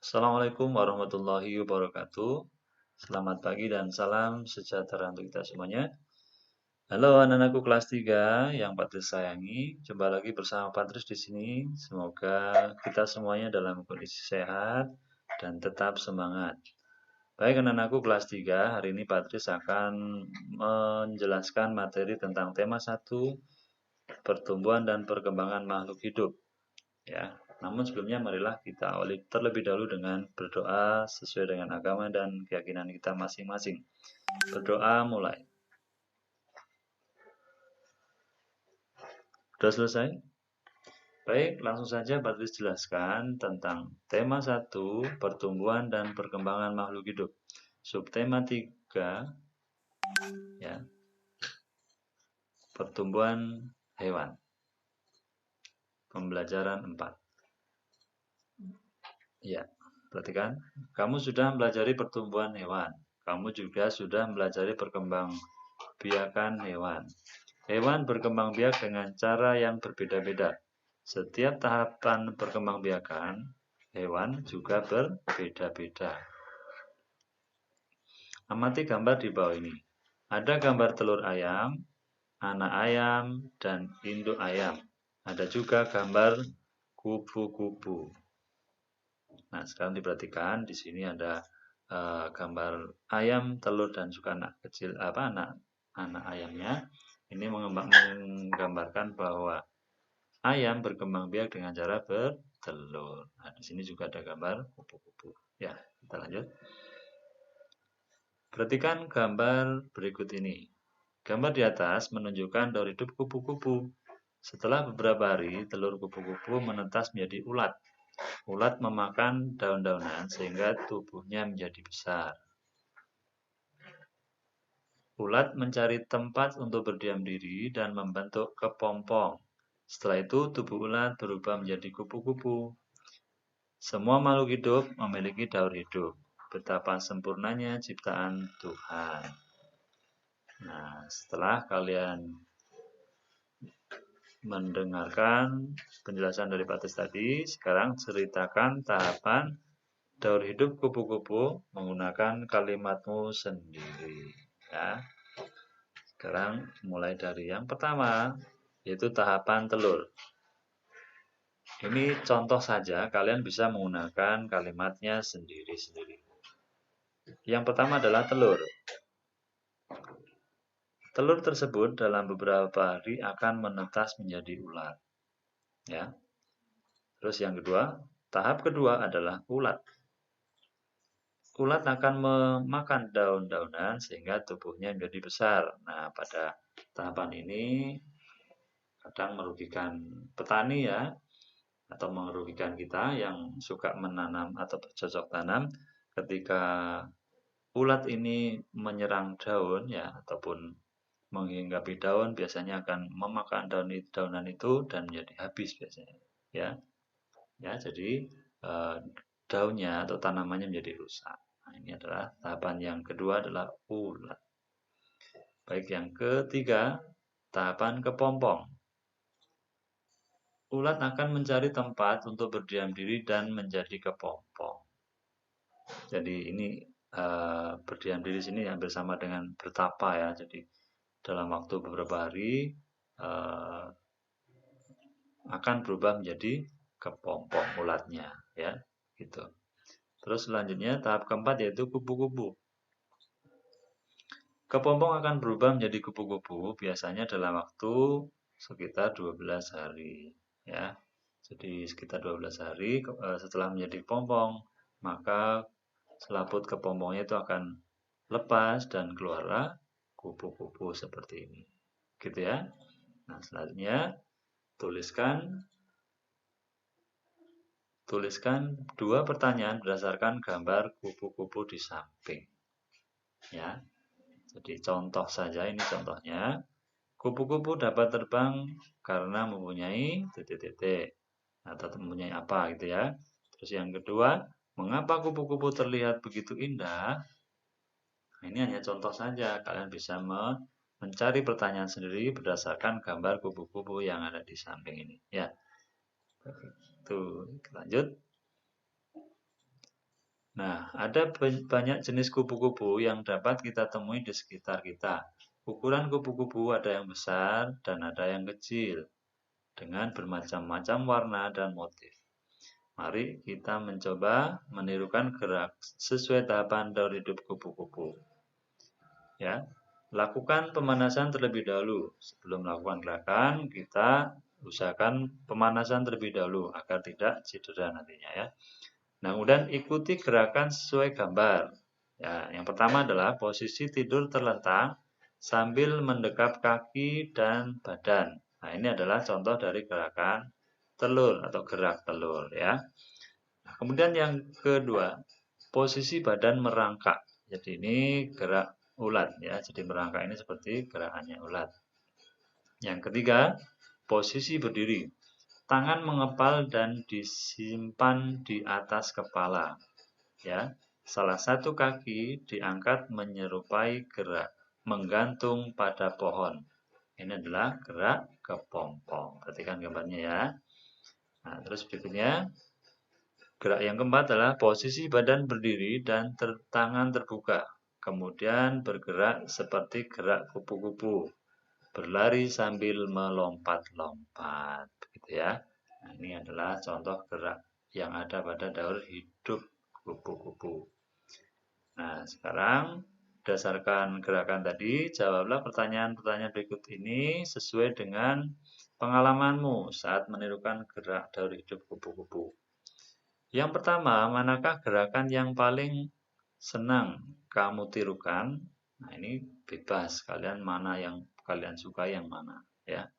Assalamualaikum warahmatullahi wabarakatuh. Selamat pagi dan salam sejahtera untuk kita semuanya. Halo anak-anakku kelas 3 yang Patris sayangi. Jumpa lagi bersama Patris di sini. Semoga kita semuanya dalam kondisi sehat dan tetap semangat. Baik anak-anakku kelas 3, hari ini Patris akan menjelaskan materi tentang tema 1, pertumbuhan dan perkembangan makhluk hidup. Ya, namun sebelumnya marilah kita awali terlebih dahulu dengan berdoa sesuai dengan agama dan keyakinan kita masing-masing. Berdoa mulai. Sudah selesai? Baik, langsung saja Patris jelaskan tentang tema 1, pertumbuhan dan perkembangan makhluk hidup. Subtema 3, ya, pertumbuhan hewan. Pembelajaran 4. Ya, perhatikan. Kamu sudah mempelajari pertumbuhan hewan. Kamu juga sudah mempelajari perkembangbiakan hewan. Hewan berkembang biak dengan cara yang berbeda-beda. Setiap tahapan perkembangbiakan hewan juga berbeda-beda. Amati gambar di bawah ini. Ada gambar telur ayam, anak ayam, dan induk ayam. Ada juga gambar kupu-kupu. Nah, sekarang diperhatikan di sini ada gambar ayam, telur, dan juga anak kecil anak ayamnya. Ini menggambarkan bahwa ayam berkembang biak dengan cara bertelur. Nah, di sini juga ada gambar kupu-kupu. Ya, kita lanjut. Perhatikan gambar berikut ini. Gambar di atas menunjukkan daur hidup kupu-kupu. Setelah beberapa hari, telur kupu-kupu menetas menjadi ulat. Ulat memakan daun-daunan sehingga tubuhnya menjadi besar. Ulat mencari tempat untuk berdiam diri dan membentuk kepompong. Setelah itu, tubuh ulat berubah menjadi kupu-kupu. Semua makhluk hidup memiliki daur hidup. Betapa sempurnanya ciptaan Tuhan. Nah, setelah kalian mendengarkan penjelasan dari Patris tadi, sekarang ceritakan tahapan daur hidup kupu-kupu menggunakan kalimatmu sendiri. Ya. Sekarang mulai dari yang pertama, yaitu tahapan telur. Ini contoh saja, kalian bisa menggunakan kalimatnya sendiri-sendiri. Yang pertama adalah telur. Telur tersebut dalam beberapa hari akan menetas menjadi ulat. Ya. Terus yang kedua, tahap kedua adalah ulat. Ulat akan memakan daun-daunan sehingga tubuhnya menjadi besar. Nah, pada tahapan ini kadang merugikan petani ya, atau merugikan kita yang suka menanam atau bercocok tanam. Ketika ulat ini menyerang daun ya, ataupun menghinggapi daun, biasanya akan memakan daunan itu dan menjadi habis biasanya. Ya, jadi daunnya atau tanamannya menjadi rusak. Nah, ini adalah tahapan yang kedua adalah ulat. Baik, yang ketiga, tahapan kepompong. Ulat akan mencari tempat untuk berdiam diri dan menjadi kepompong. Jadi ini berdiam diri sini yang bersama dengan bertapa ya. Jadi dalam waktu beberapa hari akan berubah menjadi kepompong ulatnya ya, gitu. Terus selanjutnya tahap keempat yaitu kupu-kupu. Kepompong akan berubah menjadi kupu-kupu biasanya dalam waktu sekitar 12 hari ya. Jadi sekitar 12 hari setelah menjadi kepompong, maka selaput kepompongnya itu akan lepas dan keluarlah kupu-kupu seperti ini. Gitu ya. Nah, selanjutnya tuliskan 2 pertanyaan berdasarkan gambar kupu-kupu di samping. Ya. Jadi contoh saja, ini contohnya. Kupu-kupu dapat terbang karena mempunyai titik-titik atau mempunyai apa gitu ya. Terus yang kedua, mengapa kupu-kupu terlihat begitu indah? Nah, ini hanya contoh saja. Kalian bisa mencari pertanyaan sendiri berdasarkan gambar kupu-kupu yang ada di samping ini. Ya, tuh lanjut. Nah, ada banyak jenis kupu-kupu yang dapat kita temui di sekitar kita. Ukuran kupu-kupu ada yang besar dan ada yang kecil, dengan bermacam-macam warna dan motif. Mari kita mencoba menirukan gerak sesuai tahapan daur hidup kupu-kupu. Ya, lakukan pemanasan terlebih dahulu. Sebelum melakukan gerakan, kita usahakan pemanasan terlebih dahulu agar tidak cedera nantinya ya. Nah, kemudian ikuti gerakan sesuai gambar. Ya, yang pertama adalah posisi tidur terlentang sambil mendekap kaki dan badan. Nah, ini adalah contoh dari gerakan telur atau gerak telur ya. Nah, kemudian yang kedua, posisi badan merangkak. Jadi ini gerak ulat ya. Jadi merangkak ini seperti gerakannya ulat. Yang ketiga, posisi berdiri. Tangan mengepal dan disimpan di atas kepala. Ya, salah satu kaki diangkat menyerupai gerak menggantung pada pohon. Ini adalah gerak kepompong. Perhatikan gambarnya ya. Nah, terus berikutnya gerak yang keempat adalah posisi badan berdiri dan tangan terbuka. Kemudian bergerak seperti gerak kupu-kupu. Berlari sambil melompat-lompat, begitu ya. Nah, ini adalah contoh gerak yang ada pada daur hidup kupu-kupu. Nah, sekarang berdasarkan gerakan tadi, jawablah pertanyaan-pertanyaan berikut ini sesuai dengan pengalamanmu saat menirukan gerak daur hidup kupu-kupu. Yang pertama, manakah gerakan yang paling senang kamu tirukan? Nah, ini bebas, kalian mana yang kalian suka yang mana ya.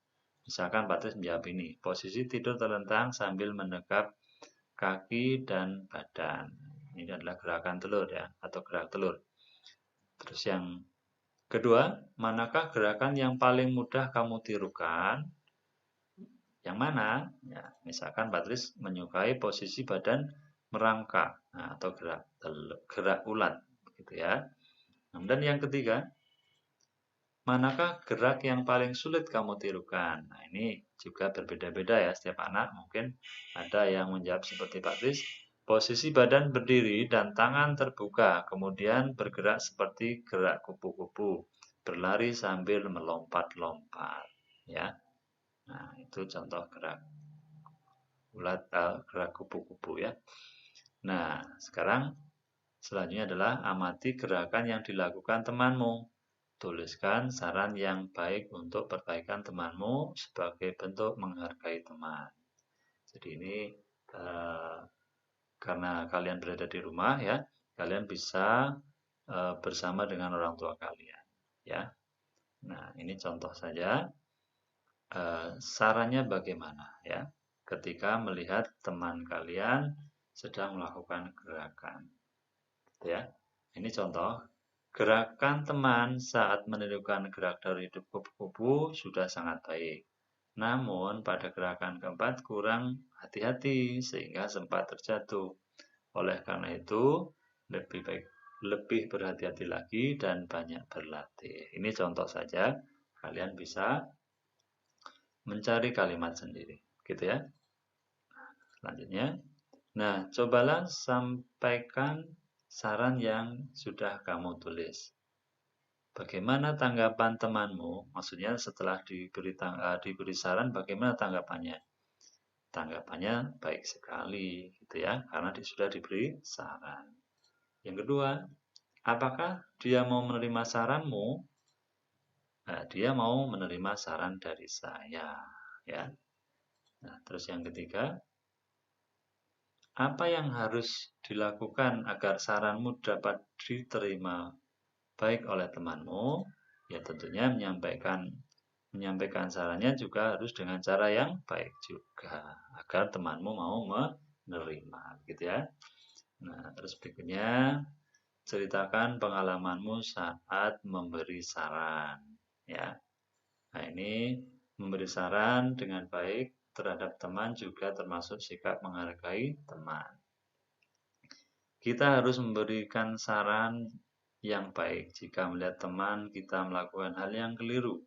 Misalkan Patris menjawab ini, posisi tidur terlentang sambil mendekap kaki dan badan. Ini adalah gerakan telur ya, atau gerak telur. Terus yang kedua, manakah gerakan yang paling mudah kamu tirukan? Yang mana? Ya, misalkan Patris menyukai posisi badan merangkak atau gerak ulat, gitu ya. Dan yang ketiga, manakah gerak yang paling sulit kamu tirukan? Nah, ini juga berbeda-beda ya setiap anak. Mungkin ada yang menjawab seperti Patris, posisi badan berdiri dan tangan terbuka, kemudian bergerak seperti gerak kupu-kupu, berlari sambil melompat-lompat, ya. Nah, itu contoh gerak ulat, gerak kupu-kupu ya. Nah, sekarang selanjutnya adalah amati gerakan yang dilakukan temanmu. Tuliskan saran yang baik untuk perbaikan temanmu sebagai bentuk menghargai teman. Jadi ini karena kalian berada di rumah ya, kalian bisa bersama dengan orang tua kalian ya. Nah, ini contoh saja. Sarannya bagaimana ya ketika melihat teman kalian sedang melakukan gerakan ya. Ini contoh gerakan teman saat menirukan gerak dari hidup kupu-kupu sudah sangat baik, namun pada gerakan keempat kurang hati-hati sehingga sempat terjatuh. Oleh karena itu lebih baik lebih berhati-hati lagi dan banyak berlatih. Ini contoh saja, kalian bisa mencari kalimat sendiri, gitu ya. Selanjutnya, nah cobalah sampaikan saran yang sudah kamu tulis. Bagaimana tanggapan temanmu? Maksudnya setelah diberi saran, bagaimana tanggapannya? Tanggapannya baik sekali, gitu ya, karena sudah diberi saran. Yang kedua, apakah dia mau menerima saranmu? Nah, dia mau menerima saran dari saya, ya. Nah, terus yang ketiga, apa yang harus dilakukan agar saranmu dapat diterima baik oleh temanmu? Ya tentunya menyampaikan sarannya juga harus dengan cara yang baik juga agar temanmu mau menerima, gitu ya. Nah, terus berikutnya ceritakan pengalamanmu saat memberi saran, ya. Nah, ini memberi saran dengan baik terhadap teman juga termasuk sikap menghargai teman. Kita harus memberikan saran yang baik jika melihat teman kita melakukan hal yang keliru.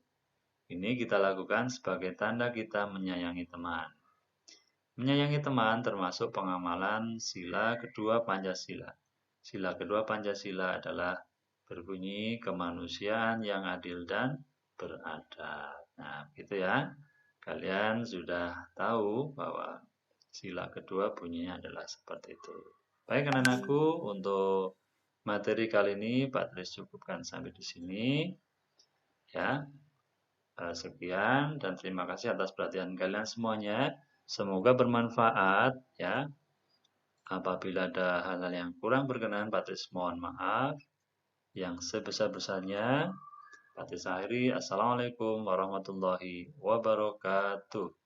Ini kita lakukan sebagai tanda kita menyayangi teman. Menyayangi teman termasuk pengamalan sila kedua Pancasila. Sila kedua Pancasila adalah berbunyi kemanusiaan yang adil dan beradab. Nah, gitu ya. Kalian sudah tahu bahwa sila kedua bunyinya adalah seperti itu. Baik anak-anakku, untuk materi kali ini Pak Tris cukupkan sampai di sini. Ya, sekian dan terima kasih atas perhatian kalian semuanya. Semoga bermanfaat ya. Apabila ada hal-hal yang kurang berkenan, Pak Tris mohon maaf. Yang sebesar-besarnya, Pak Tris akhiri. Assalamualaikum warahmatullahi wabarakatuh.